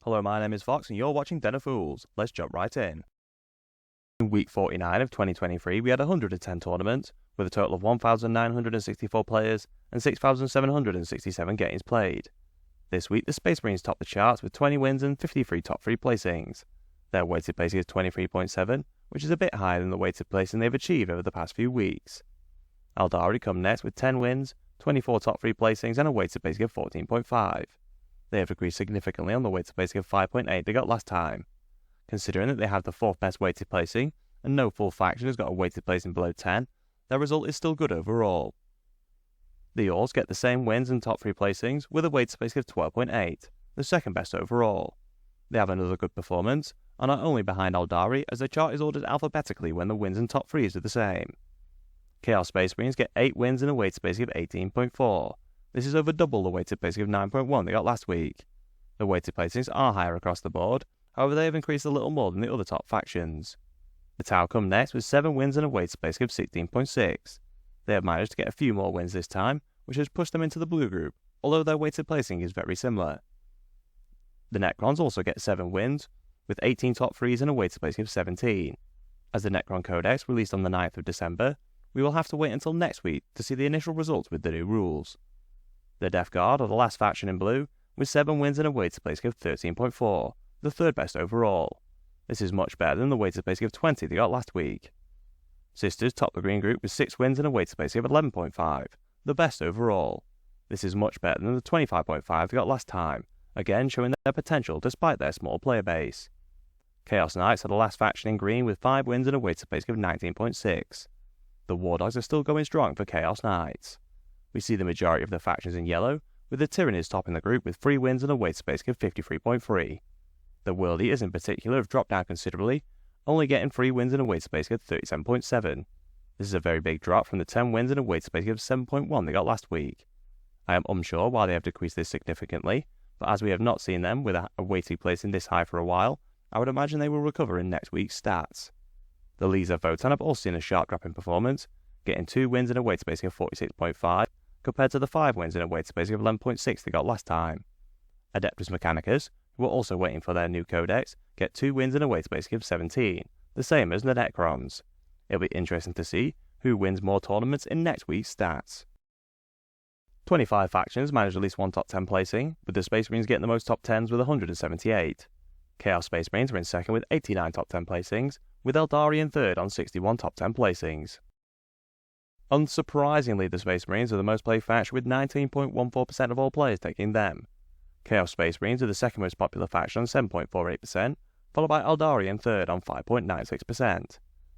Hello, my name is Fox and you're watching Den of Fools. Let's jump right in. In week 49 of 2023 we had 110 tournaments with a total of 1,964 players and 6,767 games played. This week the Space Marines topped the charts with 20 wins and 53 top 3 placings. Their weighted placing is 23.7, which is a bit higher than the weighted placing they've achieved over the past few weeks. Eldari come next with 10 wins, 24 top 3 placings and a weighted placing of 14.5. They have decreased significantly on the weighted placing of 5.8 they got last time. Considering that they have the 4th best weighted placing, and no full faction has got a weighted placing below 10, their result is still good overall. The Orcs get the same wins and top 3 placings with a weighted placing of 12.8, the 2nd best overall. They have another good performance, and are only behind Eldari as their chart is ordered alphabetically when the wins and top 3s are the same. Chaos Space Marines get 8 wins and a weighted placing of 18.4. This is over double the weighted placing of 9.1 they got last week. The weighted placings are higher across the board, however they have increased a little more than the other top factions. The Tau come next with 7 wins and a weighted placing of 16.6. They have managed to get a few more wins this time, which has pushed them into the blue group, although their weighted placing is very similar. The Necrons also get 7 wins, with 18 top 3s and a weighted placing of 17. As the Necron Codex released on the 9th of December, we will have to wait until next week to see the initial results with the new rules. The Death Guard are the last faction in blue, with 7 wins and a weighted placing of 13.4, the 3rd best overall. This is much better than the weighted placing of 20 they got last week. Sisters top the green group with 6 wins and a weighted placing of 11.5, the best overall. This is much better than the 25.5 they got last time, again showing their potential despite their small player base. Chaos Knights are the last faction in green with 5 wins and a weighted placing of 19.6. The War Dogs are still going strong for Chaos Knights. We see the majority of the factions in yellow, with the Tyrannies topping the group with 3 wins and a weighted placing of 53.3. The World Eaters in particular have dropped down considerably, only getting 3 wins and a weighted placing of 37.7. This is a very big drop from the 10 wins and a weighted placing of 7.1 they got last week. I am unsure why they have decreased this significantly, but as we have not seen them with a weighted placing this high for a while, I would imagine they will recover in next week's stats. The Lees of Votan have also seen a sharp drop in performance, getting 2 wins and a weighted placing of 46.5, compared to the 5 wins and a weighted placing of 11.6 they got last time. Adeptus Mechanicus, who are also waiting for their new codex, get 2 wins and a weighted placing of 17, the same as the Necrons. It'll be interesting to see who wins more tournaments in next week's stats. 25 factions manage at least one top 10 placing, with the Space Marines getting the most top 10s with 178. Chaos Space Marines are in second with 89 top 10 placings, with Eldari in third on 61 top 10 placings. Unsurprisingly, the Space Marines are the most played faction with 19.14% of all players taking them. Chaos Space Marines are the second most popular faction on 7.48%, followed by Eldari in third on 5.96%.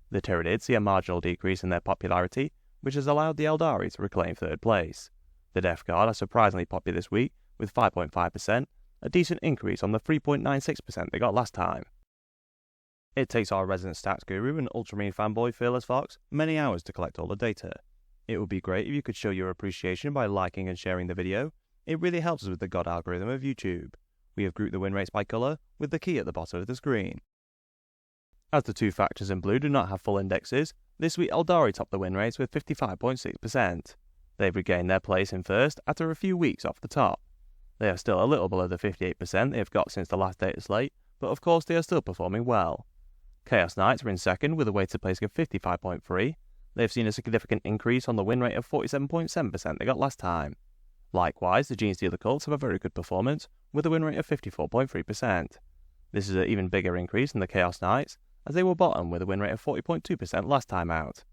The Tyranids see a marginal decrease in their popularity, which has allowed the Eldari to reclaim third place. The Death Guard are surprisingly popular this week, with 5.5%, a decent increase on the 3.96% they got last time. It takes our resident stats guru and Ultramarine fanboy Fearless Fox many hours to collect all the data. It would be great if you could show your appreciation by liking and sharing the video. It really helps us with the God algorithm of YouTube. We have grouped the win rates by colour, with the key at the bottom of the screen. As the 2 factions in blue do not have full indexes, this week Eldari topped the win rates with 55.6%. They've regained their place in first after a few weeks off the top. They are still a little below the 58% they have got since the last data slate, but of course they are still performing well. Chaos Knights are in second with a weighted placing of 55.3. They have seen a significant increase on the win rate of 47.7% they got last time. Likewise, the Gene Stealer Cults have a very good performance with a win rate of 54.3%. This is an even bigger increase than the Chaos Knights, as they were bottom with a win rate of 40.2% last time out.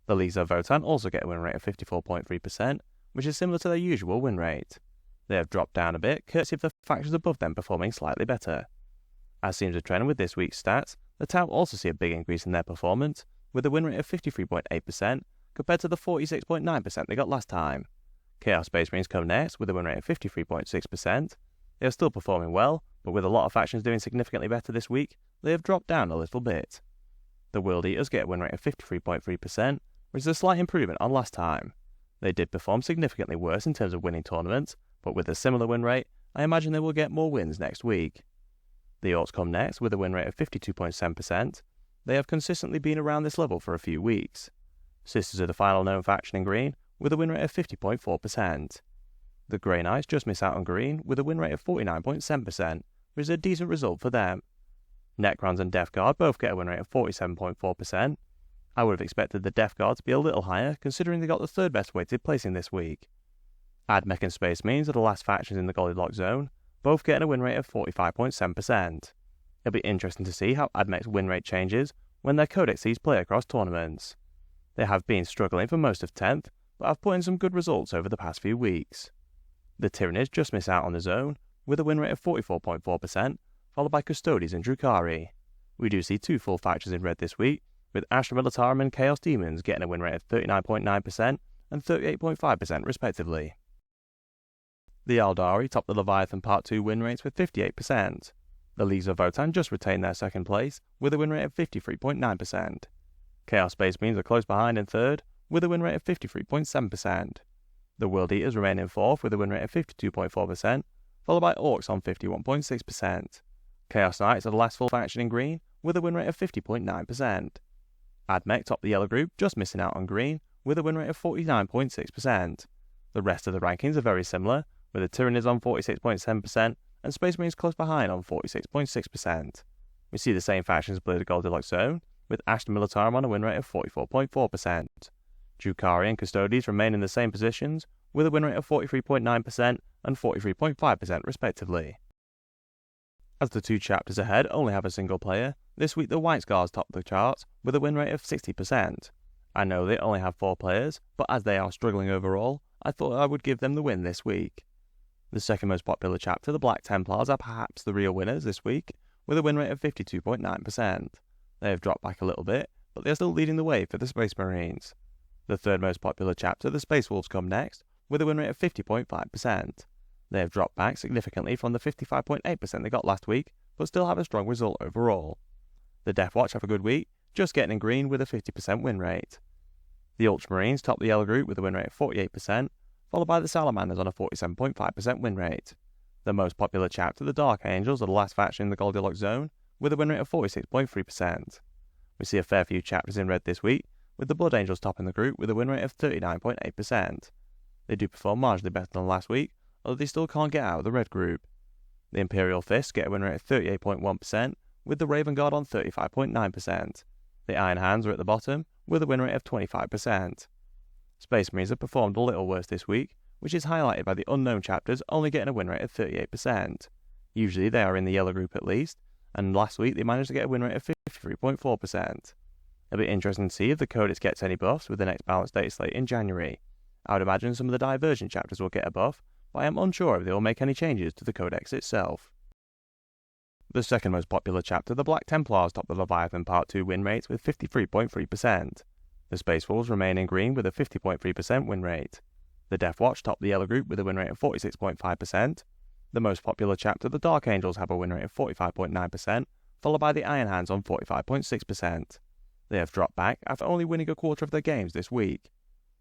The Lees of Votan also get a win rate of 54.3%, which is similar to their usual win rate. They have dropped down a bit, courtesy of the factions above them performing slightly better. As seems a trend with this week's stats, the Tau also see a big increase in their performance, with a win rate of 53.8% compared to the 46.9% they got last time. Chaos Space Marines come next with a win rate of 53.6%. They are still performing well, but with a lot of factions doing significantly better this week, they have dropped down a little bit. The World Eaters get a win rate of 53.3%, which is a slight improvement on last time. They did perform significantly worse in terms of winning tournaments, but with a similar win rate, I imagine they will get more wins next week. The Orcs come next with a win rate of 52.7%. They have consistently been around this level for a few weeks. Sisters are the final known faction in green, with a win rate of 50.4%. The Grey Knights just miss out on green, with a win rate of 49.7%, which is a decent result for them. Necrons and Death Guard both get a win rate of 47.4%. I would have expected the Death Guard to be a little higher, considering they got the third best weighted placing this week. Admech and Space Marines are the last factions in the Goldilocks zone, both getting a win rate of 45.7%. It'll be interesting to see how Admech's win rate changes when their codexes play across tournaments. They have been struggling for most of 10th, but have put in some good results over the past few weeks. The Tyranids just miss out on the zone, with a win rate of 44.4%, followed by Custodes and Drukhari. We do see two full factions in red this week, with Astra Militarum and Chaos Demons getting a win rate of 39.9% and 38.5% respectively. The Aldari top the Leviathan Part 2 win rates with 58%. The Leagues of Votan just retained their second place, with a win rate of 53.9%. Chaos Space Marines are close behind in third, with a win rate of 53.7%. The World Eaters remain in fourth with a win rate of 52.4%, followed by Orcs on 51.6%. Chaos Knights are the last full faction in green, with a win rate of 50.9%. Admech top the yellow group, just missing out on green, with a win rate of 49.6%. The rest of the rankings are very similar, with the Tyranids on 46.7% and Space Marines close behind on 46.6%. We see the same factions play the Goldilocks zone, with Astra Militarum on a win rate of 44.4%. Drukhari and Custodes remain in the same positions, with a win rate of 43.9% and 43.5% respectively. As the two chapters ahead only have a single player, this week the White Scars top the charts with a win rate of 60%. I know they only have 4 players, but as they are struggling overall, I thought I would give them the win this week. The second most popular chapter, the Black Templars, are perhaps the real winners this week, with a win rate of 52.9%. They have dropped back a little bit, but they are still leading the way for the Space Marines. The third most popular chapter, the Space Wolves, come next, with a win rate of 50.5%. They have dropped back significantly from the 55.8% they got last week, but still have a strong result overall. The Death Watch have a good week, just getting in green with a 50% win rate. The Ultramarines top the yellow group with a win rate of 48%, followed by the Salamanders on a 47.5% win rate. The most popular chapter, the Dark Angels, are the last faction in the Goldilocks zone, with a win rate of 46.3%. We see a fair few chapters in red this week, with the Blood Angels topping the group with a win rate of 39.8%. They do perform marginally better than last week, although they still can't get out of the red group. The Imperial Fists get a win rate of 38.1%, with the Raven Guard on 35.9%. The Iron Hands are at the bottom, with a win rate of 25%. Space Marines have performed a little worse this week, which is highlighted by the Unknown chapters only getting a win rate of 38%. Usually they are in the yellow group at least, and last week they managed to get a win rate of 53.4%. It'll be interesting to see if the Codex gets any buffs with the next balanced data slate in January. I would imagine some of the Diversion chapters will get a buff, but I am unsure if they will make any changes to the Codex itself. The second most popular chapter, the Black Templars, top the Leviathan Part 2 win rates with 53.3%. The Space Wolves remain in green with a 50.3% win rate. The Death Watch top the yellow group with a win rate of 46.5%. The most popular chapter, the Dark Angels, have a win rate of 45.9%, followed by the Iron Hands on 45.6%. They have dropped back after only winning a quarter of their games this week.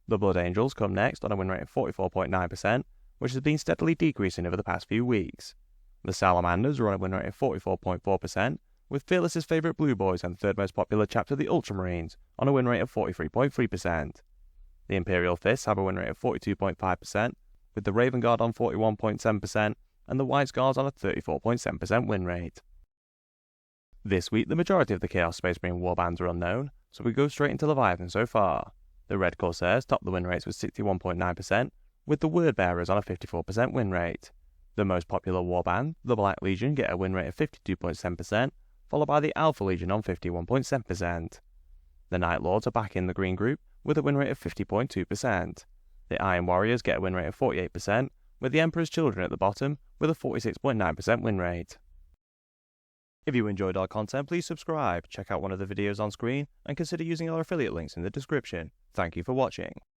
The Blood Angels come next on a win rate of 44.9%, which has been steadily decreasing over the past few weeks. The Salamanders are on a win rate of 44.4%, with Fearless's favourite Blue Boys and third most popular chapter, the Ultramarines, on a win rate of 43.3%. The Imperial Fists have a win rate of 42.5%, with the Raven Guard on 41.7%, and the White Scars on a 34.7% win rate. This week, the majority of the Chaos Space Marine warbands are unknown, so we go straight into Leviathan so far. The Red Corsairs top the win rates with 61.9%, with the Word Bearers on a 54% win rate. The most popular warband, the Black Legion, get a win rate of 52.7%, followed by the Alpha Legion on 51.7%. The Night Lords are back in the green group with a win rate of 50.2%. The Iron Warriors get a win rate of 48%, with the Emperor's Children at the bottom with a 46.9% win rate. If you enjoyed our content, please subscribe, check out one of the videos on screen, and consider using our affiliate links in the description. Thank you for watching.